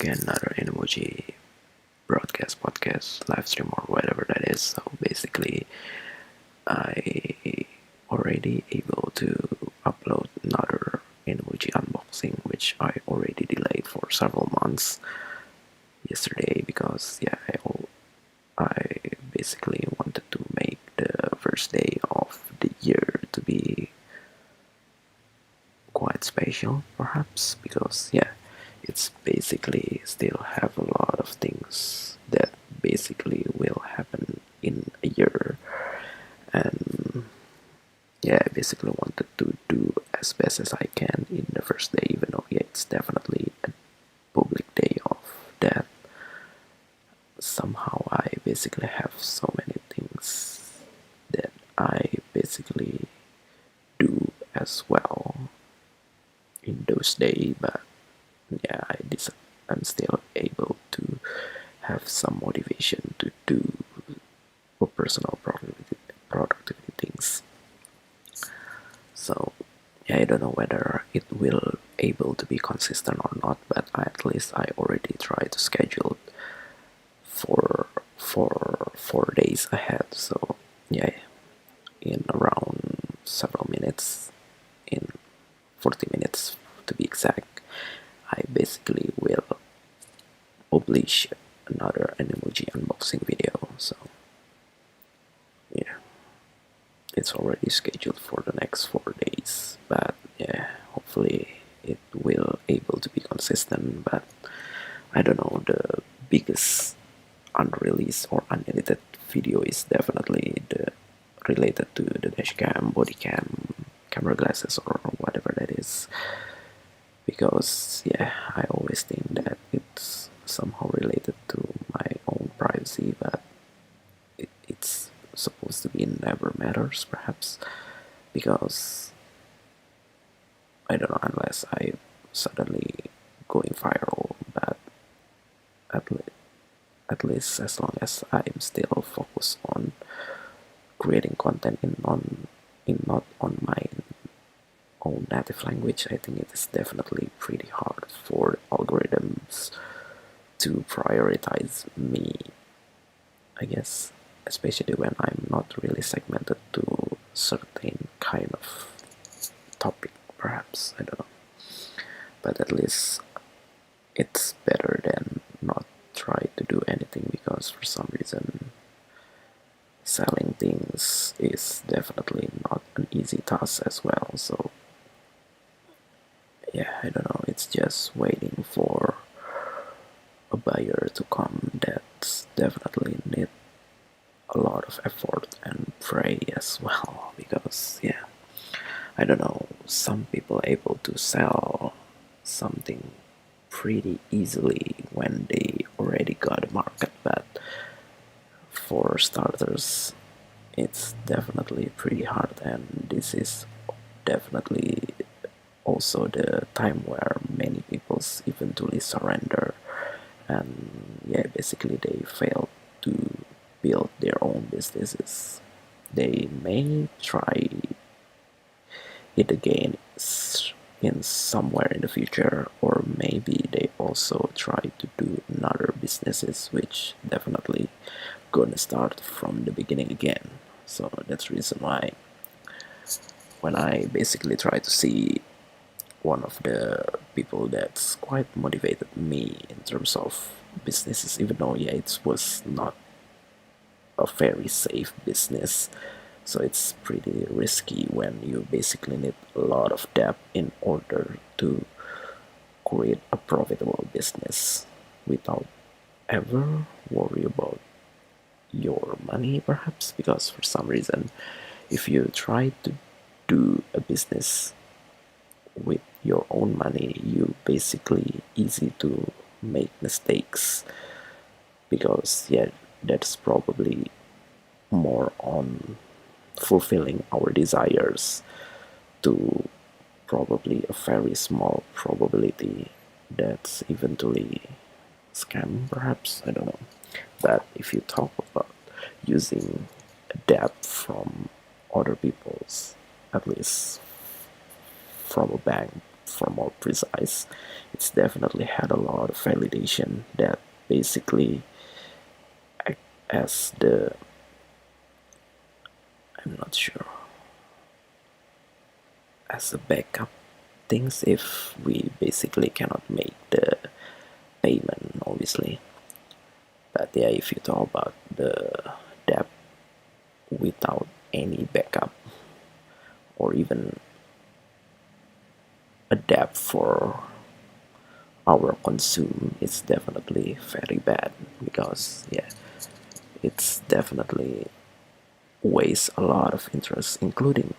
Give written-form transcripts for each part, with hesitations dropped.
again another Animoji broadcast, podcast, live stream, or whatever that is. So basically, I already able to upload another Animoji unboxing, which I already delayed for several months yesterday because I basically wanted to make the first day of the year to be quite special, perhaps, because it's basically still have a lot of things that basically will happen in a year, and I basically wanted to do as best as I can in the first day, even though it's definitely a public day of that. Somehow I basically have so many things that I basically do as well in those days, but I'm still able to have some motivation to do for personal productivity things. So I don't know whether it will able to be consistent or not, but at least I already tried to schedule for 4 days ahead. So in around several minutes, in 40 minutes to be exact, I basically will publish another Animoji unboxing video. So it's already scheduled for the next 4 days, but hopefully it will able to be consistent. But I don't know, the biggest unreleased or unedited video is definitely the related to the dash cam, body cam, camera glasses, or whatever that is, because I always think that it's somehow related to my own privacy, but it's supposed to be never matters, perhaps, because I don't know, unless I suddenly going viral. But at least as long as I'm still focused on creating content not on my own native language, I think it is definitely pretty hard for algorithms to prioritize me, I guess, especially when I'm not really segmented to certain kind of topic, perhaps, I don't know. But at least it's better than not try to do anything, because for some reason selling things is definitely not an easy task as well. So I don't know, it's just waiting for a buyer to come. That's definitely need a lot of effort and pray as well, because I don't know, some people able to sell something pretty easily when they already got a market, but for starters it's definitely pretty hard, and this is definitely also the time where many people eventually surrender, and basically they fail to build their own businesses. They may try it again in somewhere in the future, or maybe they also try to do another businesses which definitely gonna start from the beginning again. So that's the reason why when I basically try to see one of the people that's quite motivated me in terms of businesses, even though it was not a very safe business, so it's pretty risky when you basically need a lot of debt in order to create a profitable business without ever worry about your money, perhaps, because for some reason if you try to do a business with your own money, you basically easy to make mistakes, because that's probably more on fulfilling our desires to probably a very small probability that's eventually scam, perhaps, I don't know. But if you talk about using debt from other people's, at least from a bank, for more precise, it's definitely had a lot of validation that basically act as the, I'm not sure, as a backup things if we basically cannot make the payment, obviously. But yeah, if you talk about the debt without any backup or even a debt for our consume, it's definitely very bad, because yeah, it's definitely wastes a lot of interest, including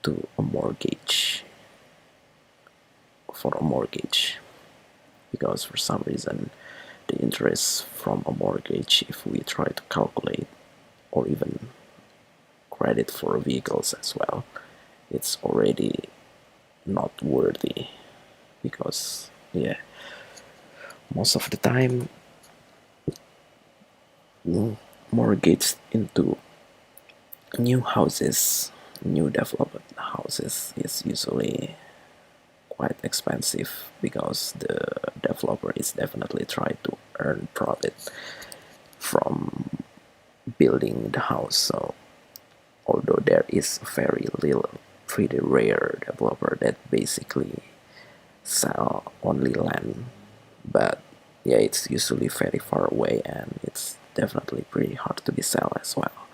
to a mortgage, for a mortgage, because for some reason the interest from a mortgage, if we try to calculate, or even credit for vehicles as well, it's already not worthy, because yeah, most of the time mortgage into new houses, new developed houses is usually quite expensive, because the developer is definitely trying to earn profit from building the house. So although there is very little, pretty rare developer that basically sell only land, but yeah, it's usually very far away, and it's definitely pretty hard to be sell as well.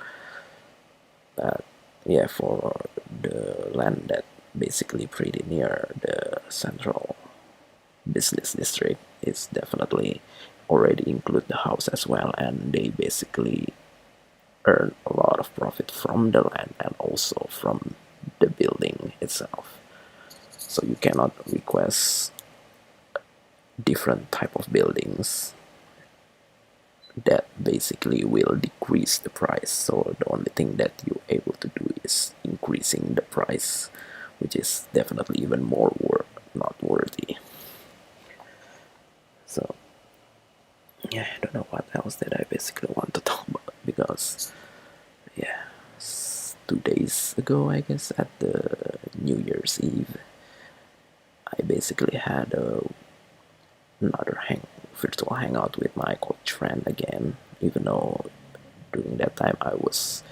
But yeah, for the land that basically pretty near the central business district, it's definitely already include the house as well, and they basically earn a lot of profit from the land and also from the building itself. So you cannot request different type of buildings that basically will decrease the price. So the only thing that you're able to do is increasing the price, which is definitely even more not worthy. So yeah, I don't know what else that I basically want to talk about, because yeah, 2 days ago, I guess, at the New Year's Eve, I basically had another virtual hangout with my college friend again, even though during that time I was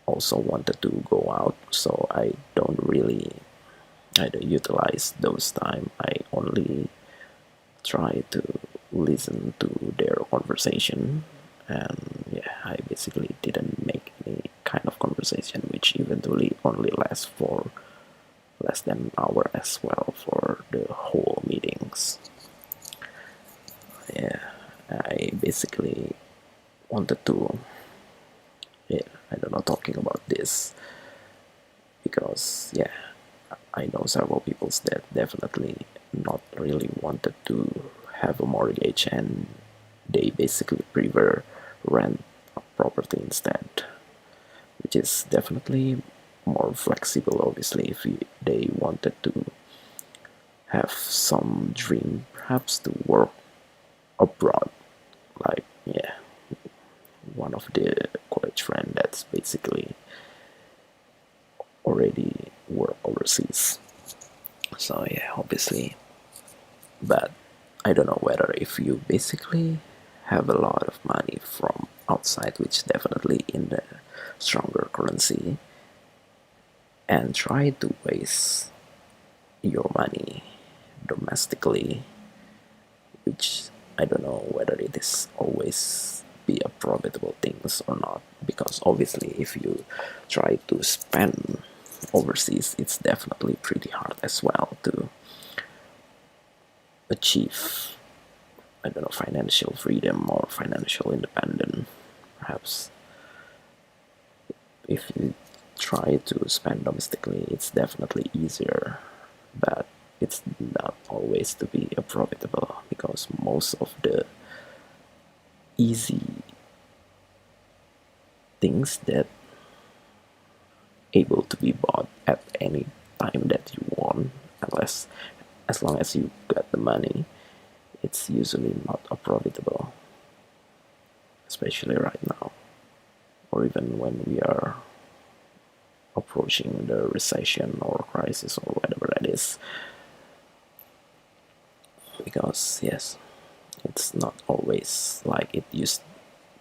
also wanted to go out, so I don't utilize those time. I only try to listen to their conversation, and yeah, I basically didn't make any kind of conversation, which eventually only lasts for less than an hour as well for the whole meetings. Yeah, I basically wanted to, yeah, I don't know, talking about this, because yeah, I know several people that definitely not really wanted to have a mortgage, and they basically prefer rent a property instead, which is definitely more flexible, obviously, if they wanted to have some dream perhaps to work abroad. Like yeah, one of the college friend that's basically already work overseas. So yeah, obviously, but I don't know whether if you basically have a lot of money from outside, which definitely in the stronger currency, and try to waste your money domestically, which I don't know whether it is always be a profitable things or not, because obviously if you try to spend overseas, it's definitely pretty hard as well to achieve, I don't know, financial freedom or financial independence. Perhaps if you try to spend domestically, it's definitely easier, but it's not always to be a profitable, because most of the easy things that able to be bought at any time that you want, unless as long as you got the money, it's usually not a profitable, especially right now, or even when we are approaching the recession or crisis or whatever that is, because yes, it's not always like it used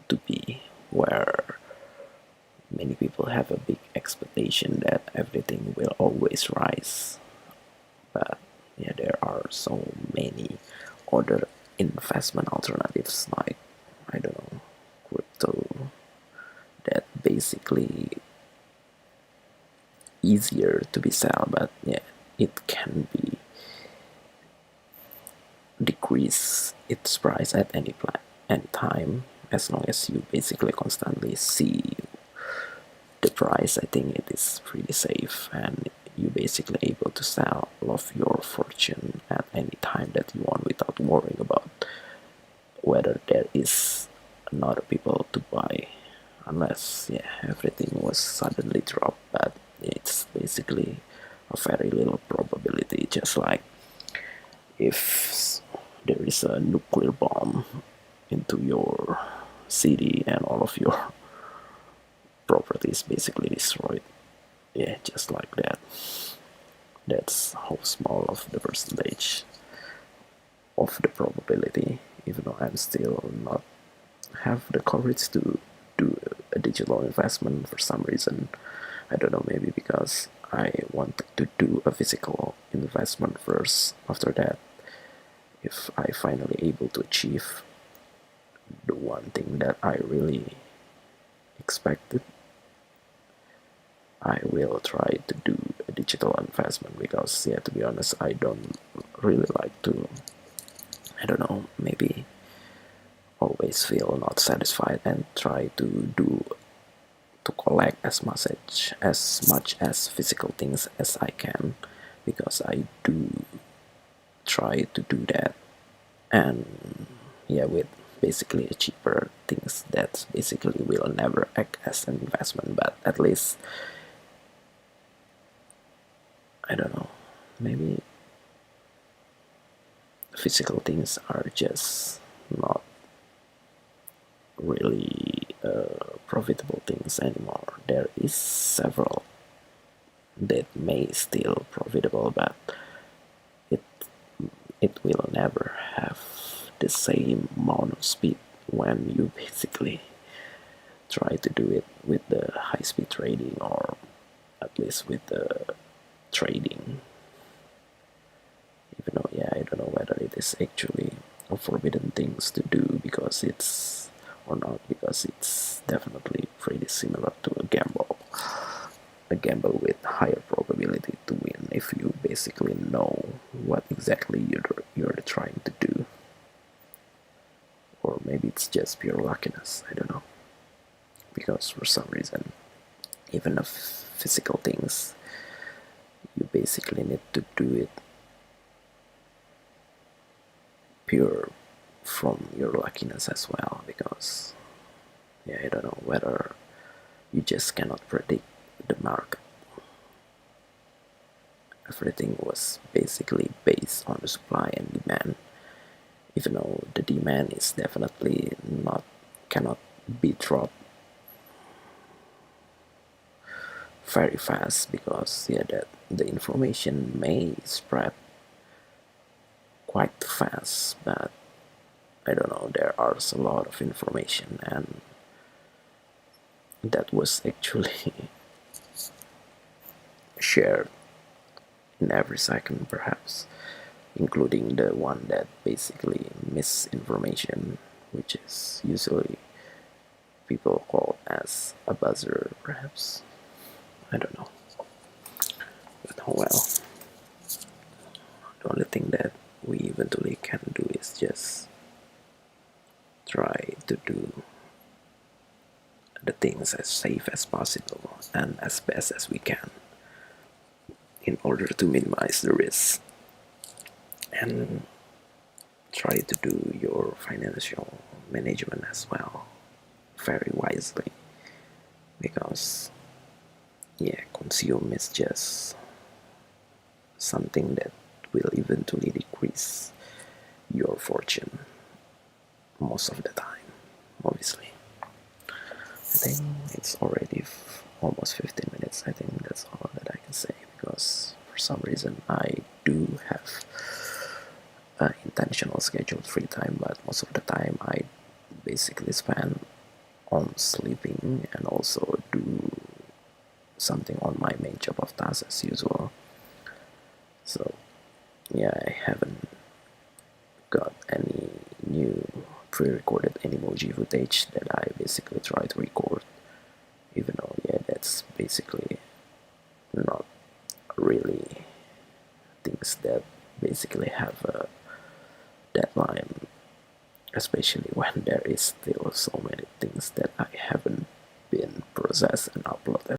to be, where many people have a big expectation that everything will always rise. But yeah, there are so many other investment alternatives, like, I don't know, crypto, that basically easier to be sell, but yeah, it can be decrease its price at any time, as long as you basically constantly see the price. I think it is pretty safe, and you basically able to sell all of your fortune at any time that you want without worrying about whether there is another people to buy, unless yeah, everything was suddenly dropped. But it's basically a very little probability, just like if there is a nuclear bomb into your city and all of your property is basically destroyed. Yeah, just like that. That's how small of the percentage of the probability, even though I'm still not have the courage to do a digital investment for some reason. I don't know, maybe because I wanted to do a physical investment first. After that, if I finally able to achieve the one thing that I really expected, I will try to do a digital investment, because yeah, to be honest, I don't really like to, I don't know, maybe always feel not satisfied and try to collect as much as physical things as I can, because I do try to do that. And yeah, with basically cheaper things that basically will never act as an investment, but at least, I don't know, maybe physical things are just not really profitable things anymore. There is several that may still profitable, but it it will never have the same amount of speed when you basically try to do it with the high-speed trading, or at least with the trading. Even though yeah, I don't know whether it is actually a forbidden things to do because it's or not, because it's definitely pretty similar to a gamble with higher probability to win if you basically know what exactly you're trying to do. Or maybe it's just pure luckiness, I don't know, because for some reason, even of physical things, you basically need to do it pure from your luckiness as well, because yeah, I don't know whether you just cannot predict the market. Everything was basically based on the supply and demand, even though the demand is definitely not cannot be dropped very fast, because yeah, that the information may spread quite fast. But I don't know, there are a lot of information, and that was actually shared in every second, perhaps, including the one that basically misinformation, which is usually people call as a buzzer, perhaps. I don't know. But oh well. The only thing that we eventually can do is just try to do the things as safe as possible and as best as we can, in order to minimize the risk, and try to do your financial management as well very wisely, because yeah, consume is just something that will eventually decrease your fortune most of the time, obviously. I think it's already almost 15 minutes. I think that's all that I can say, because for some reason I do have intentional scheduled free time, but most of the time I basically spend on sleeping and also do something on my main job of tasks as usual. So yeah, I haven't got any new pre-recorded Animoji footage that I basically try to record, even though yeah, that's basically not really things that basically have a deadline, especially when there is still so many things that I haven't been processed and uploaded.